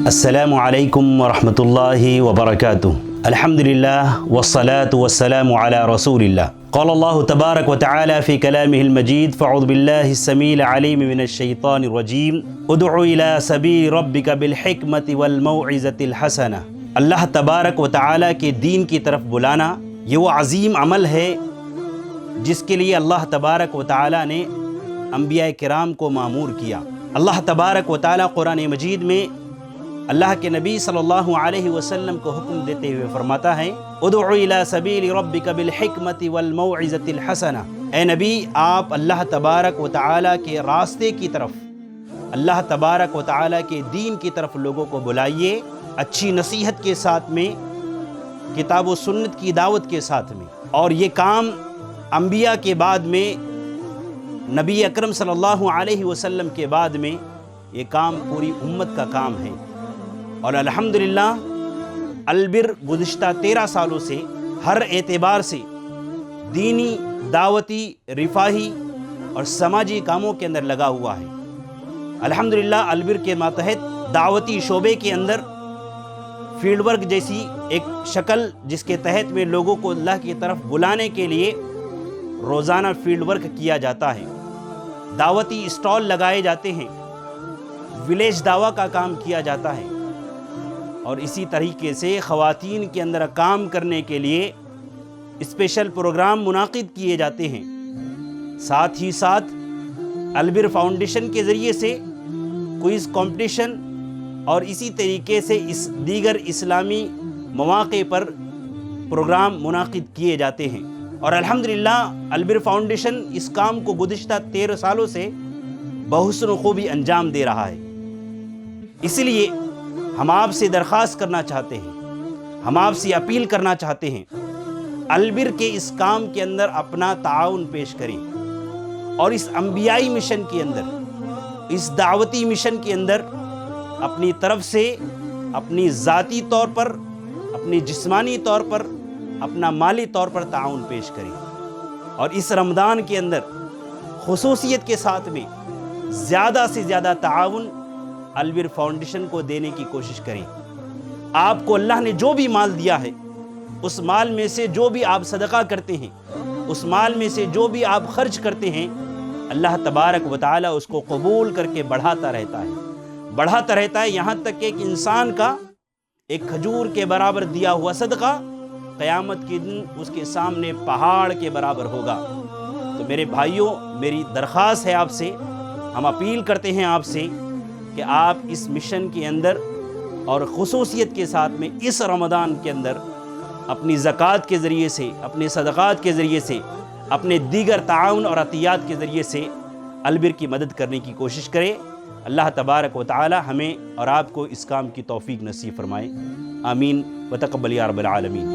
السلام علیکم ورحمۃ اللہ وبرکاتہ۔ الحمدللہ والصلاة والسلام علی رسول اللہ۔ قال اللہ تبارک وتعالی فی کلامہ المجید فاعوذ باللہ السمیع العلیم من الشیطان الرجیم ادع الی سبیل ربک بالحکمۃ والموعظۃ الحسنہ۔ اللہ تبارک وتعالی کے دین کی طرف بلانا یہ وہ عظیم عمل ہے جس کے لیے اللہ تبارک وتعالی نے انبیاء کرام کو مامور کیا۔ اللہ تبارک و تعالی قرآن مجید میں اللہ کے نبی صلی اللہ علیہ وسلم کو حکم دیتے ہوئے فرماتا ہے ادع الی سبیل ربک بالحکمۃ والموعظۃ الحسنہ۔ اے نبی، آپ اللہ تبارک و تعالی کے راستے کی طرف، اللہ تبارک و تعالی کے دین کی طرف لوگوں کو بلائیے، اچھی نصیحت کے ساتھ میں، کتاب و سنت کی دعوت کے ساتھ میں۔ اور یہ کام انبیاء کے بعد میں، نبی اکرم صلی اللہ علیہ وسلم کے بعد میں یہ کام پوری امت کا کام ہے۔ اور الحمدللہ البر گزشتہ 13 سالوں سے ہر اعتبار سے دینی، دعوتی، رفاہی اور سماجی کاموں کے اندر لگا ہوا ہے۔ الحمدللہ البر کے ماتحت دعوتی شعبے کے اندر فیلڈ ورک جیسی ایک شکل، جس کے تحت میں لوگوں کو اللہ کی طرف بلانے کے لیے روزانہ فیلڈ ورک کیا جاتا ہے، دعوتی اسٹال لگائے جاتے ہیں، ولیج دعویٰ کا کام کیا جاتا ہے، اور اسی طریقے سے خواتین کے اندر کام کرنے کے لیے اسپیشل پروگرام منعقد کیے جاتے ہیں۔ ساتھ ہی ساتھ البر فاؤنڈیشن کے ذریعے سے کوئز کمپٹیشن اور اسی طریقے سے دیگر اسلامی مواقع پر پروگرام منعقد کیے جاتے ہیں۔ اور الحمدللہ البر فاؤنڈیشن اس کام کو گزشتہ 13 سالوں سے بحسن خوبی انجام دے رہا ہے۔ اس لیے ہم آپ سے درخواست کرنا چاہتے ہیں، ہم آپ سے اپیل کرنا چاہتے ہیں، البر کے اس کام کے اندر اپنا تعاون پیش کریں، اور اس انبیائی مشن کے اندر، اس دعوتی مشن کے اندر اپنی طرف سے، اپنی ذاتی طور پر، اپنی جسمانی طور پر، اپنا مالی طور پر تعاون پیش کریں۔ اور اس رمضان کے اندر خصوصیت کے ساتھ میں زیادہ سے زیادہ تعاون البر فاؤنڈیشن کو دینے کی کوشش کریں۔ آپ کو اللہ نے جو بھی مال دیا ہے، اس مال میں سے جو بھی آپ صدقہ کرتے ہیں، اس مال میں سے جو بھی آپ خرچ کرتے ہیں، اللہ تبارک و تعالی اس کو قبول کر کے بڑھاتا رہتا ہے، یہاں تک کہ ایک انسان کا ایک کھجور کے برابر دیا ہوا صدقہ قیامت کے دن اس کے سامنے پہاڑ کے برابر ہوگا۔ تو میرے بھائیوں، میری درخواست ہے آپ سے، ہم اپیل کرتے ہیں آپ سے کہ آپ اس مشن کے اندر اور خصوصیت کے ساتھ میں اس رمضان کے اندر اپنی زکوٰۃ کے ذریعے سے، اپنے صدقات کے ذریعے سے، اپنے دیگر تعاون اور عطیات کے ذریعے سے البر کی مدد کرنے کی کوشش کریں۔ اللہ تبارک و تعالی ہمیں اور آپ کو اس کام کی توفیق نصیب فرمائے۔ آمین و تقبل یا رب العالمین۔